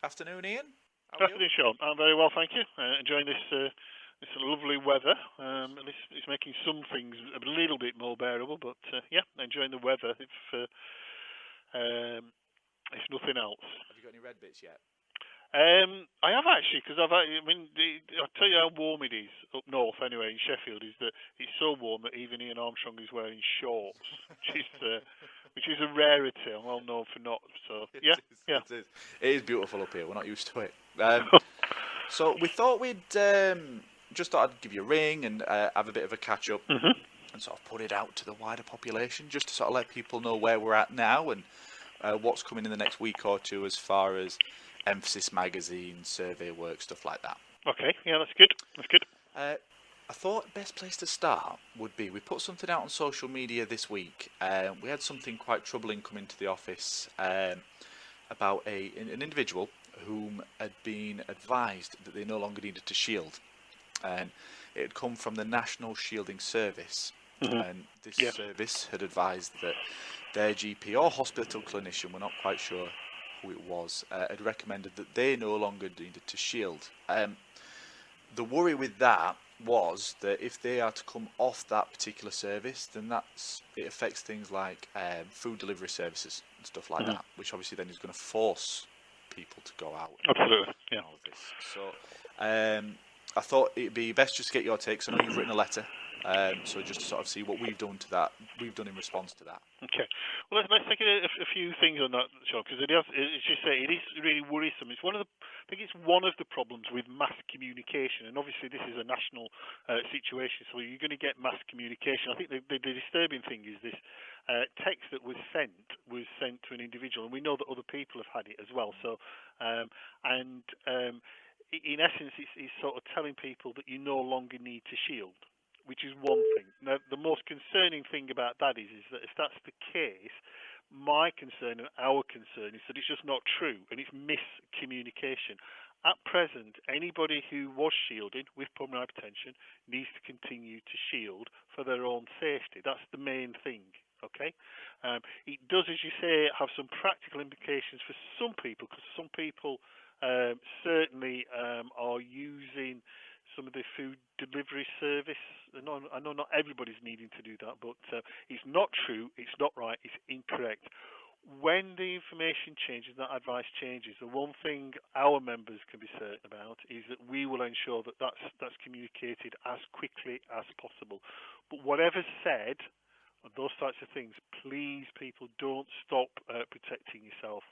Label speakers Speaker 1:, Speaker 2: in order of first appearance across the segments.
Speaker 1: Afternoon, Ian. How are you?
Speaker 2: Afternoon, Sean. I'm very well, thank you. Enjoying this lovely weather. At least it's making some things a little bit more bearable. But yeah, enjoying the weather. If nothing else.
Speaker 1: Have you got any red bits yet?
Speaker 2: I have actually, because I'll tell you how warm it is up north. Anyway, in Sheffield, is that it's so warm that even Ian Armstrong is wearing shorts, which is a rarity. I'm well known for not. So
Speaker 1: It
Speaker 2: yeah,
Speaker 1: is.
Speaker 2: yeah.
Speaker 1: It is. It is beautiful up here. We're not used to it. So we thought we'd just thought I'd give you a ring and have a bit of a catch up
Speaker 2: Mhm.
Speaker 1: and sort of put it out to the wider population, just to sort of let people know where we're at now and what's coming in the next week or two as far as Emphasis magazine, survey work, stuff like that.
Speaker 2: Okay. Yeah, that's good. That's good.
Speaker 1: I thought best place to start would be we put something out on social media this week. We had something quite troubling come into the office about an individual whom had been advised that they no longer needed to shield, and it had come from the National Shielding Service,
Speaker 2: Mhm.
Speaker 1: and this
Speaker 2: Yes.
Speaker 1: service had advised that their GP or hospital clinician, we're not quite sure who it was, had recommended that they no longer needed to shield. The worry with that was that if they are to come off that particular service, then it affects things like food delivery services and stuff like
Speaker 2: Mhm.
Speaker 1: that, which obviously then is going to force people to go out
Speaker 2: Absolutely.
Speaker 1: and
Speaker 2: Yeah.
Speaker 1: all of this. So I thought it'd be best just to get your takes. I know you've written a letter, so just to sort of see what we've done in response to that.
Speaker 2: Okay. Well, let's take a few things on that, Sean, because as you say, it is really worrisome. I think it's one of the problems with mass communication, and obviously this is a national situation, so you're going to get mass communication. I think the disturbing thing is this text that was sent to an individual, and we know that other people have had it as well. So, in essence, it's sort of telling people that you no longer need to shield, which is one thing. Now, the most concerning thing about that is that if that's the case, my concern and our concern is that it's just not true and it's miscommunication. At present, anybody who was shielded with pulmonary hypertension needs to continue to shield for their own safety. That's the main thing. Okay, it does, as you say, have some practical implications for some people, because some people certainly are using some of the food delivery service. I know not everybody's needing to do that, but it's not true, it's not right, it's incorrect. When the information changes, that advice changes, the one thing our members can be certain about is that we will ensure that that's communicated as quickly as possible. But whatever's said, those types of things, please, people, don't stop protecting yourself.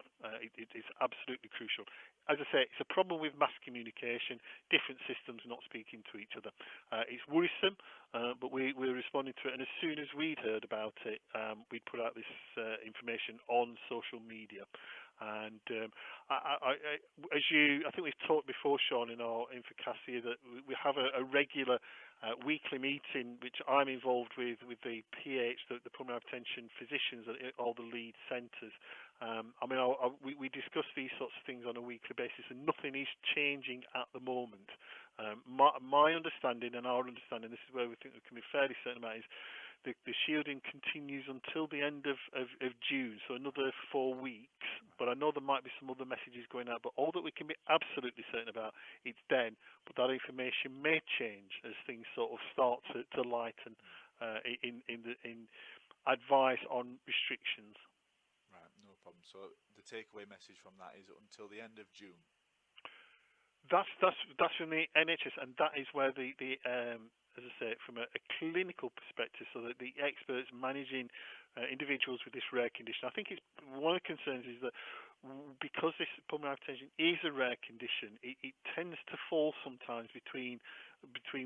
Speaker 2: It is absolutely crucial. As I say, it's a problem with mass communication, different systems not speaking to each other. It's worrisome, but we're responding to it. And as soon as we'd heard about it, we'd put out this information on social media. And I think we've talked before, Sean, in our INFOCAST here, that we have a regular weekly meeting, which I'm involved with the the pulmonary hypertension physicians at all the lead centres. We discuss these sorts of things on a weekly basis, and nothing is changing at the moment. My understanding and our understanding, this is where we think we can be fairly certain about, is the shielding continues until the end of June, so another 4 weeks. But I know there might be some other messages going out. But all that we can be absolutely certain about, it's then. But that information may change as things sort of start to lighten in advice on restrictions.
Speaker 1: Right, no problem. So the takeaway message from that is until the end of June.
Speaker 2: That's from the NHS, and that is where the as I say, from a clinical perspective, so that the experts managing individuals with this rare condition. I think it's one of the concerns is that because this pulmonary hypertension is a rare condition, it tends to fall sometimes between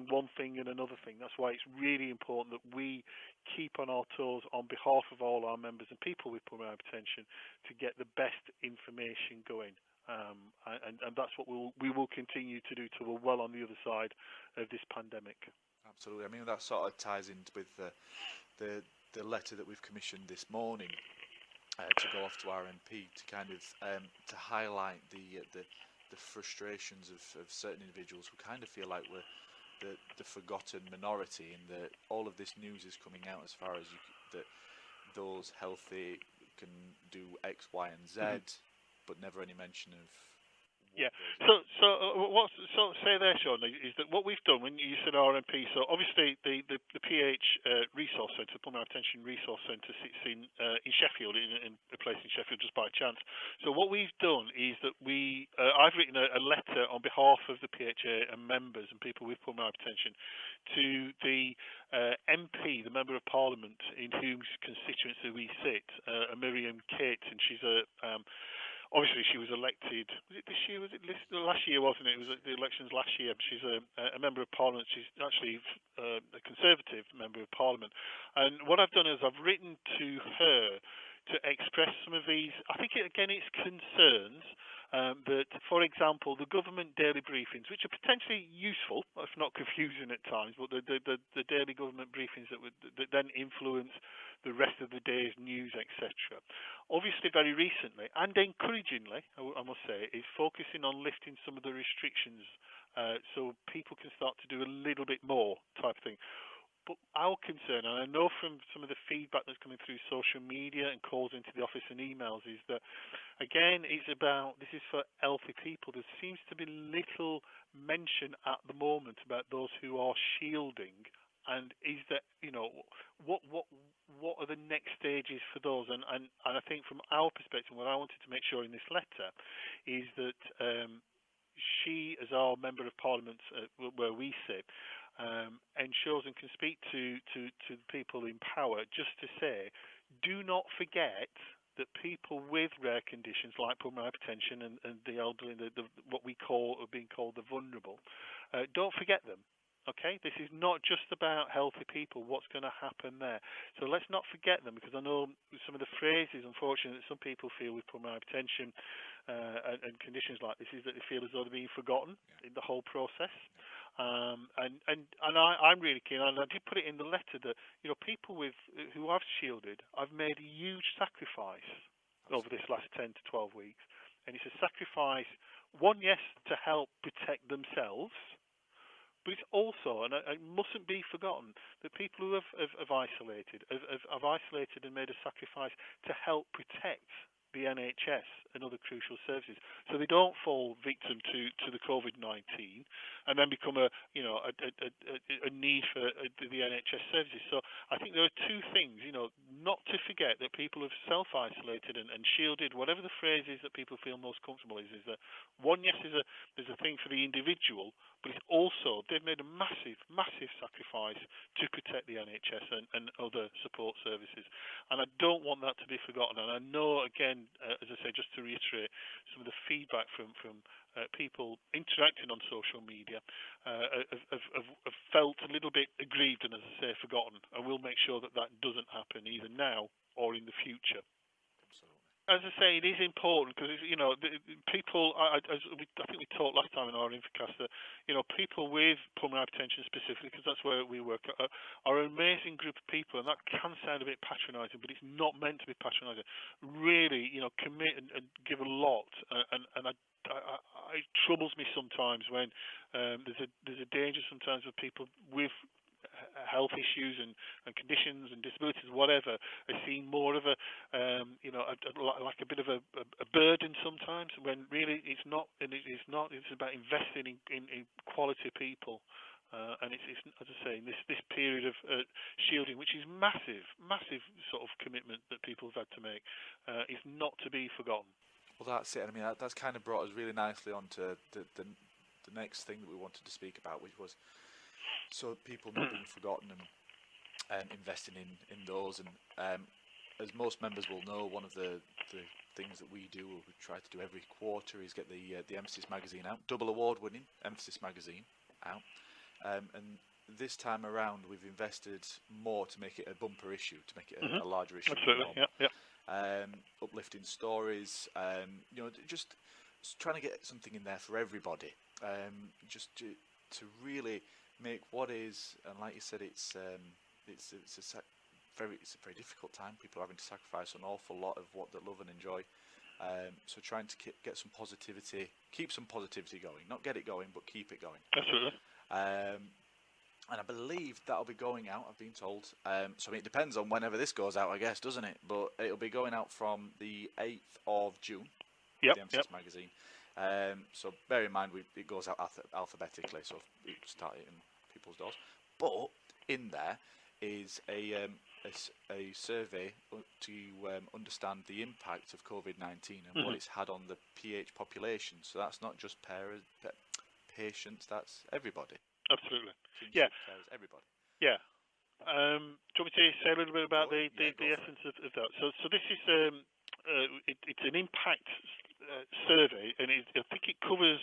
Speaker 2: one thing and another thing. That's why it's really important that we keep on our toes on behalf of all our members and people with pulmonary hypertension to get the best information going. And that's what we will continue to do till we're well on the other side of this pandemic.
Speaker 1: Absolutely. I mean, that sort of ties in with the letter that we've commissioned this morning to go off to our MP to kind of to highlight the frustrations of certain individuals who kind of feel like we're the forgotten minority, and that all of this news is coming out as far as that those healthy can do X, Y, and Z, but never any mention of
Speaker 2: Yeah.
Speaker 1: goes on.
Speaker 2: Say there, Sean, is that what we've done when you said RMP? So obviously the Resource Centre, Pulmonary Hypertension Resource Centre, sits in Sheffield, in a place in Sheffield just by chance. So what we've done is that I've written a letter on behalf of the PHA and members and people with pulmonary hypertension to the MP, the Member of Parliament, in whose constituency we sit, Miriam Cates, and she's obviously, she was elected. Was it this year? Was it last year? Wasn't it? It was at the elections last year. She's a member of Parliament. She's actually a Conservative member of Parliament. And what I've done is I've written to her to express some of these. I think it's concerns that, for example, the government daily briefings, which are potentially useful, if not confusing at times, but the daily government briefings that then influence the rest of the day's news, etc. Obviously, very recently and encouragingly, I must say, is focusing on lifting some of the restrictions so people can start to do a little bit more type of thing. But our concern, and I know from some of the feedback that's coming through social media and calls into the office and emails, is that, again, this is for healthy people. There seems to be little mention at the moment about those who are shielding. And is that, what are the next stages for those? And I think from our perspective, what I wanted to make sure in this letter is that she, as our Member of Parliament where we sit, ensures and can speak to people in power just to say, do not forget that people with rare conditions like pulmonary hypertension and the elderly, what we are being called the vulnerable, don't forget them. Okay, this is not just about healthy people. What's going to happen there? So let's not forget them, because I know some of the phrases, unfortunately, that some people feel with pulmonary hypertension and conditions like this is that they feel as though they're being forgotten in the whole process. And I'm really keen, and I did put it in the letter that people who have shielded, I've made a huge sacrifice over this last 10 to 12 weeks, and it's a sacrifice. One, yes, to help protect themselves. But it's also, and it mustn't be forgotten, that people who have isolated and made a sacrifice to help protect the NHS and other crucial services, so they don't fall victim to the COVID-19 and then become a need for the NHS services. So I think there are two things, not to forget that people have self-isolated and shielded, whatever the phrase is that people feel most comfortable is that one, yes, there's a thing for the individual, but it's also they've made a massive sacrifice to protect the NHS and other support services, and I don't want that to be forgotten. And I know, again, as I say, just to reiterate, some of the feedback from people interacting on social media have felt a little bit aggrieved and, as I say, forgotten, and we'll make sure that doesn't happen either now or in the future. As I say, it is important because people. I think we talked last time in our INFOCAST that people with pulmonary hypertension specifically, because that's where we work, are an amazing group of people, and that can sound a bit patronising, but it's not meant to be patronising. Really, commit and give a lot, and it troubles me sometimes when there's a danger sometimes of people with health issues and conditions and disabilities, whatever, are seen more of a like a bit of a burden sometimes, when really it's not. And it's not. It's about investing in quality people. And it's, as I say, in this period of shielding, which is massive sort of commitment that people have had to make, is not to be forgotten.
Speaker 1: Well, that's it. I mean, that's kind of brought us really nicely onto the next thing that we wanted to speak about, which was so people not being forgotten and investing in those. And as most members will know, one of the things that we do, or we try to do every quarter, is get the Emphasis magazine out, double award-winning Emphasis magazine out. And this time around, we've invested more to make it a bumper issue, to make it a larger issue.
Speaker 2: Absolutely, yeah.
Speaker 1: Uplifting stories, just trying to get something in there for everybody, just to really make what is, and like you said, it's a very difficult time. People are having to sacrifice an awful lot of what they love and enjoy. So trying to get some positivity, keep some positivity going, not get it going, but keep it going.
Speaker 2: Absolutely.
Speaker 1: And I believe that'll be going out, I've been told. So I mean, it depends on whenever this goes out, I guess, doesn't it? But it'll be going out from the 8th of June, the Emphasis magazine. So bear in mind, it goes out alphabetically, so you start hitting people's doors. But in there is a survey to understand the impact of COVID-19 and what it's had on the PH population. So that's not just patients, that's everybody.
Speaker 2: Absolutely.
Speaker 1: Kinship carers, everybody.
Speaker 2: Yeah. Do you want me to say a little bit about the essence of that? So this is it's an impact survey, and I think it covers.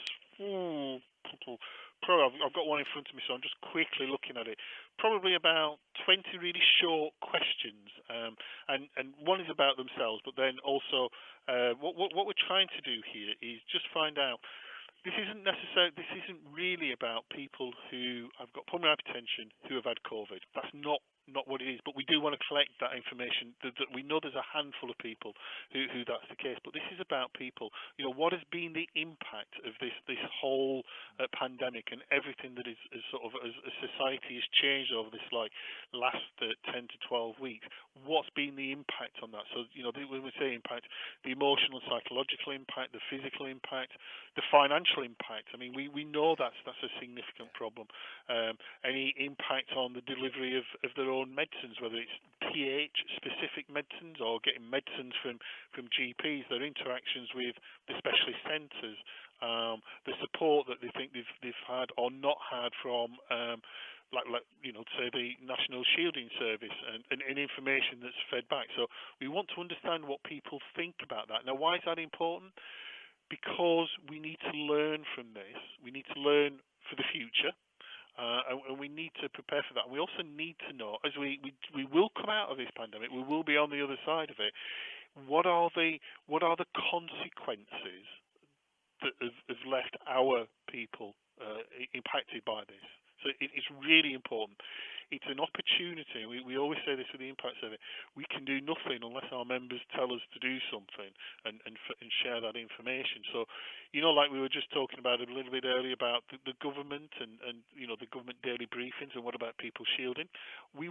Speaker 2: Probably, I've got one in front of me, so I'm just quickly looking at it. Probably about 20 really short questions, and one is about themselves, but then also what we're trying to do here is just find out. This isn't really about people who have got pulmonary hypertension who have had COVID. That's not what it is. But we do want to collect that information. That we know there's a handful of people who that's the case. But this is about people. What has been the impact of this whole pandemic and everything that is sort of as society has changed over this last 10 to 12 weeks. What's been the impact on that? So when we say impact, the emotional and psychological impact, the physical impact, the financial impact. I mean, we know that's a significant problem. Any impact on the delivery of their own medicines, whether it's PH specific medicines or getting medicines from GPs, their interactions with the specialist centres, the support that they think they've had or not had from say the National Shielding Service and information that's fed back. So we want to understand what people think about that. Now, why is that important? Because we need to learn from this. We need to learn for the future, and we need to prepare for that. And we also need to know, as we will come out of this pandemic, we will be on the other side of it. What are the consequences that have left our people impacted by this? So it's really important. It's an opportunity. We always say this with the impact survey. We can do nothing unless our members tell us to do something and share that information. So, like we were just talking about a little bit earlier about the government and the government daily briefings and what about people shielding. We've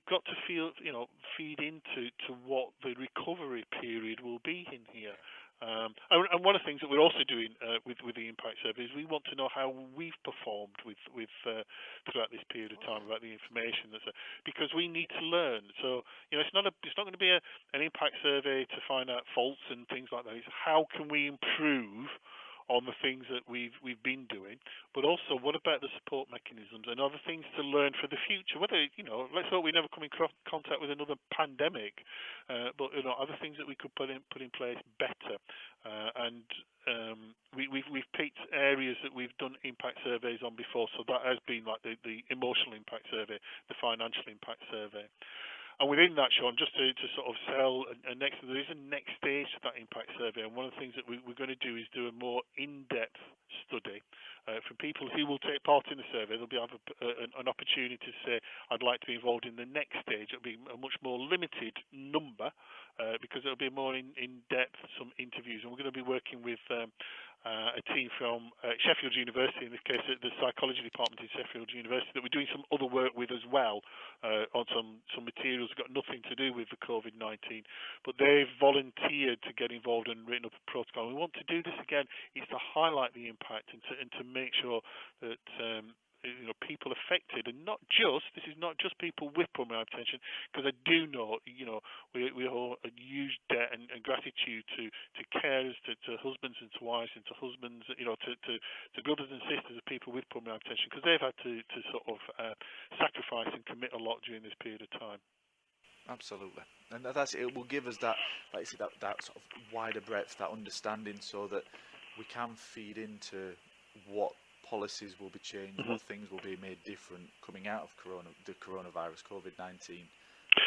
Speaker 2: got to feed into what the recovery period will be in here. And one of the things that we're also doing with the impact survey is we want to know how we've performed with throughout this period of time about the information because we need to learn. So it's not going to be an impact survey to find out faults and things like that. It's how can we improve on the things that we've been doing, but also what about the support mechanisms and other things to learn for the future. Whether let's hope we never come in contact with another pandemic, but other things that we could put in place better. We've picked areas that we've done impact surveys on before, so that has been like the emotional impact survey, the financial impact survey. And within that, Sean, just to sort of sell there is a next stage to that impact survey. And one of the things that we're going to do is do a more in-depth study from people who will take part in the survey. They'll have an opportunity to say, I'd like to be involved in the next stage. It'll be a much more limited number because it'll be more in-depth, some interviews. And we're going to be working with a team from Sheffield University, in this case the psychology department in Sheffield University, that we're doing some other work with as well on some materials that got nothing to do with the COVID-19, but they've volunteered to get involved and written up a protocol. We want to do this again is to highlight the impact and to make sure that people affected, and this is not just people with pulmonary hypertension, because I do know we owe a huge debt and gratitude to carers, to husbands and to wives and to husbands, to brothers and sisters of people with pulmonary hypertension, because they've had to sort of sacrifice and commit a lot during this period of time.
Speaker 1: Absolutely, and it will give us that, like I said, that sort of wider breadth, that understanding, so that we can feed into what policies will be changed, what things will be made different coming out of the coronavirus, COVID-19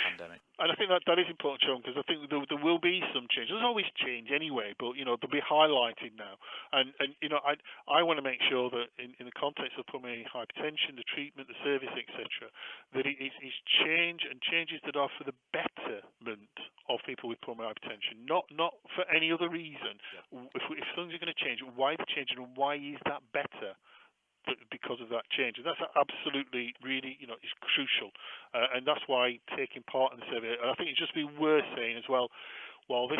Speaker 1: pandemic.
Speaker 2: And I think that is important, Sean, because I think there will be some change. There's always change anyway, but they'll be highlighted now. And I want to make sure that in the context of pulmonary hypertension, the treatment, the service, etc., that it is change and changes that are for the betterment of people with pulmonary hypertension, not for any other reason. Yeah. If things are going to change, why they're changing and why is that better? Because of that change, and that's absolutely really is crucial, and that's why taking part in the survey. And I think it'd just be worth saying as well, while this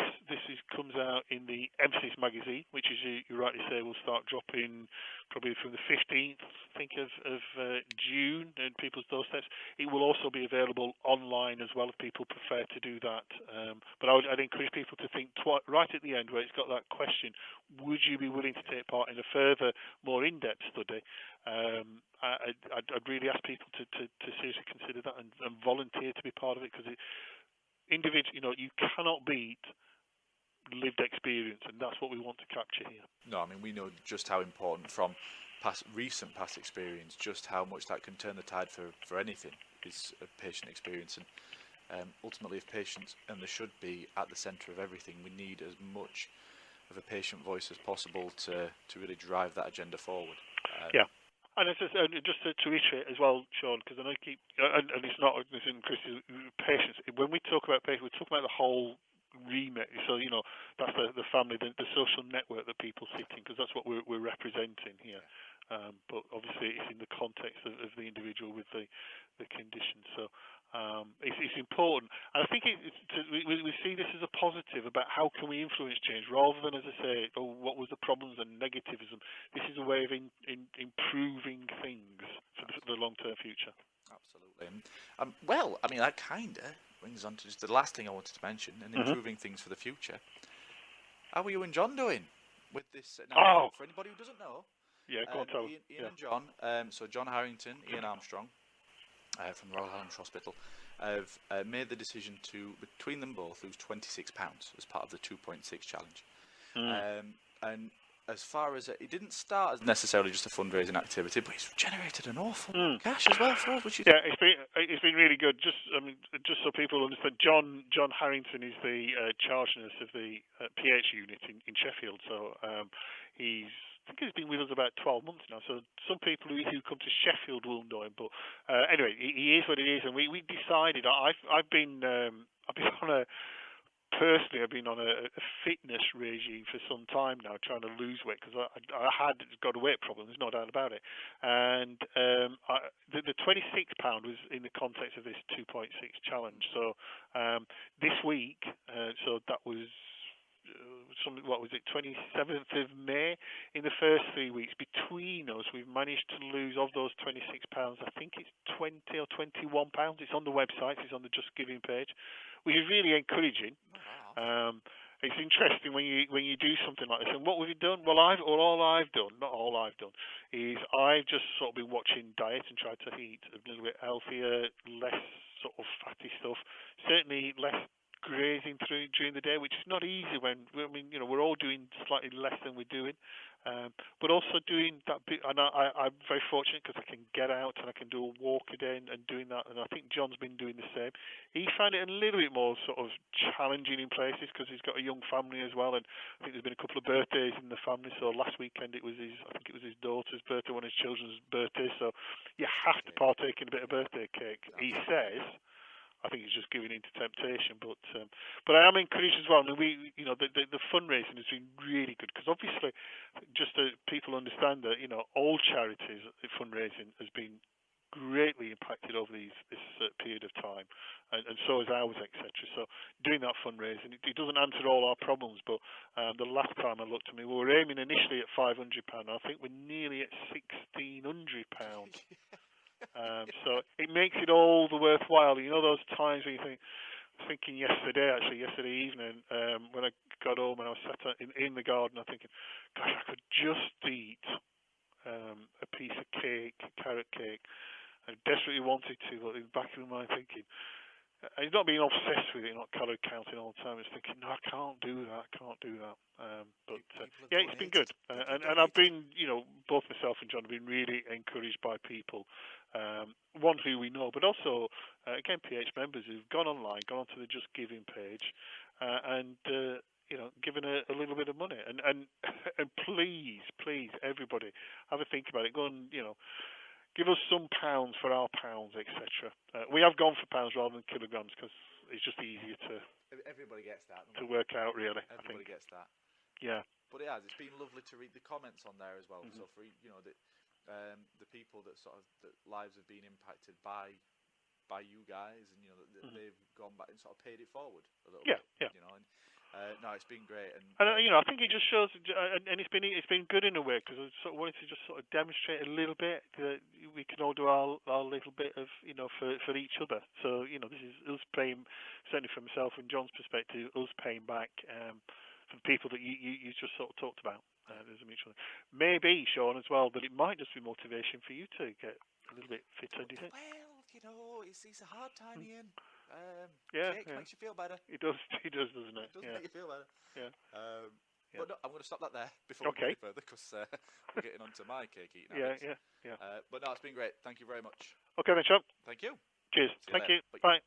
Speaker 2: comes out in the Emphasis magazine, which, as you rightly say, will start dropping probably from the 15th, I think, of June in people's doorsteps. It will also be available online as well if people prefer to do that. But I'd encourage people to think right at the end where it's got that question: would you be willing to take part in a further, more in-depth study? I'd really ask people to seriously consider that and volunteer to be part of it, because you cannot beat lived experience, and that's what we want to capture here.
Speaker 1: No, I mean, we know just how important from recent past experience, just how much that can turn the tide for anything is a patient experience. And ultimately, if patients, and there should be, at the centre of everything, we need as much of a patient voice as possible to really drive that agenda forward.
Speaker 2: Yeah. And just to reiterate as well, Sean, because I know you keep, and it's not in Chris's patients. When we talk about patients, we're talking about the whole remit. So that's the family, the social network that people sit in, because that's what we're representing here. But obviously, it's in the context of the individual with the condition. So it's important, and I think we see this as a positive about how can we influence change, rather than, as I say, what was the problems and negativism. This is a way of improving things for the long-term future.
Speaker 1: Absolutely. Well, I mean, that kind of brings on to just the last thing I wanted to mention, and improving things for the future. How are you and John doing with this? Now, for anybody who doesn't know,
Speaker 2: go on, tell
Speaker 1: Ian and John, so John Harrington, Ian Armstrong, from the Royal Highlands Hospital, have made the decision to, between them both, lose £26 as part of the 2.6 challenge. And as far as it didn't start as necessarily just a fundraising activity, but it's generated an awful lot of cash as well for us, which is
Speaker 2: it's been really good. Just so people understand, John Harrington is the charge nurse of the PHA unit in Sheffield. So I think he's been with us about 12 months now, so some people who come to Sheffield will know him. But anyway, he is what it is, and we decided. I've been on a fitness regime for some time now, trying to lose weight, because I had got a weight problem. There's no doubt about it. And the £26 was in the context of this 2.6 challenge. So this week, so that was. 27th of May. In the first 3 weeks between us, we've managed to lose, of those £26, I think it's £20 or £21. It's on the website, it's on the Just Giving page, which is really encouraging. It's interesting when you do something like this. And what we've done, not all I've done, is I've just sort of been watching diet and tried to eat a little bit healthier, less sort of fatty stuff, certainly less grazing during the day, which is not easy when we're all doing slightly less than we're doing, but also doing that bit. And I'm very fortunate because I can get out and I can do a walk a day and doing that. And I think John's been doing the same. He found it a little bit more sort of challenging in places because he's got a young family as well, and I think there's been a couple of birthdays in the family. So last weekend it was his daughter's birthday, one of his children's birthdays. So you have to partake in a bit of birthday cake. He says. I think he's just giving into temptation, but I am encouraged as well. I mean, the fundraising has been really good, because obviously, just so people understand that all charities fundraising has been greatly impacted over this period of time, and so is ours, etc. So doing that fundraising, it doesn't answer all our problems, but the last time I looked at we were aiming initially at £500. I think we're nearly at £1,600. So it makes it all the worthwhile. Those times when you thinking yesterday evening, when I got home and I was sat in the garden, I'm thinking, gosh, I could just eat a piece of cake, carrot cake. I desperately wanted to, but in the back of my mind thinking, he's not being obsessed with it, not calorie counting all the time. It's thinking, no, I can't do that. But it's been good, and I've been, both myself and John have been really encouraged by people. One who we know, but also again PH members who've gone online, gone onto the Just Giving page, and given a little bit of money. And please, everybody, have a think about it. Go and give us some pounds for our pounds, etc. We have gone for pounds rather than kilograms because it's just easier to.
Speaker 1: Everybody gets that.
Speaker 2: To work out, really.
Speaker 1: Everybody gets that.
Speaker 2: Yeah.
Speaker 1: But it has. It's been lovely to read the comments on there as well. Mm-hmm. So for the people that that lives have been impacted by you guys, and they've gone back and sort of paid it forward a little bit.
Speaker 2: Yeah.
Speaker 1: No, it's been great, and
Speaker 2: And I think it just shows, and it's been good in a way, because I sort of wanted to just sort of demonstrate a little bit that we can all do our little bit of for each other. So this is us paying, certainly from myself and John's perspective, us paying back for the people that you just sort of talked about. There's a mutual. Maybe, Sean, as well, that it might just be motivation for you to get a little bit fitter. Do you think?
Speaker 1: Well, it's a hard time, Ian. Jake
Speaker 2: Yeah.
Speaker 1: makes you feel better.
Speaker 2: It does, doesn't it?
Speaker 1: It does make you feel better.
Speaker 2: Yeah.
Speaker 1: But no, I'm going to stop that there before we go any further, because we're getting onto my cake eating habits.
Speaker 2: Yeah.
Speaker 1: But no, it's been great. Thank you very much.
Speaker 2: Okay then, Sean.
Speaker 1: Thank you.
Speaker 2: Cheers.
Speaker 1: See you
Speaker 2: Thank
Speaker 1: later.
Speaker 2: you. Bye.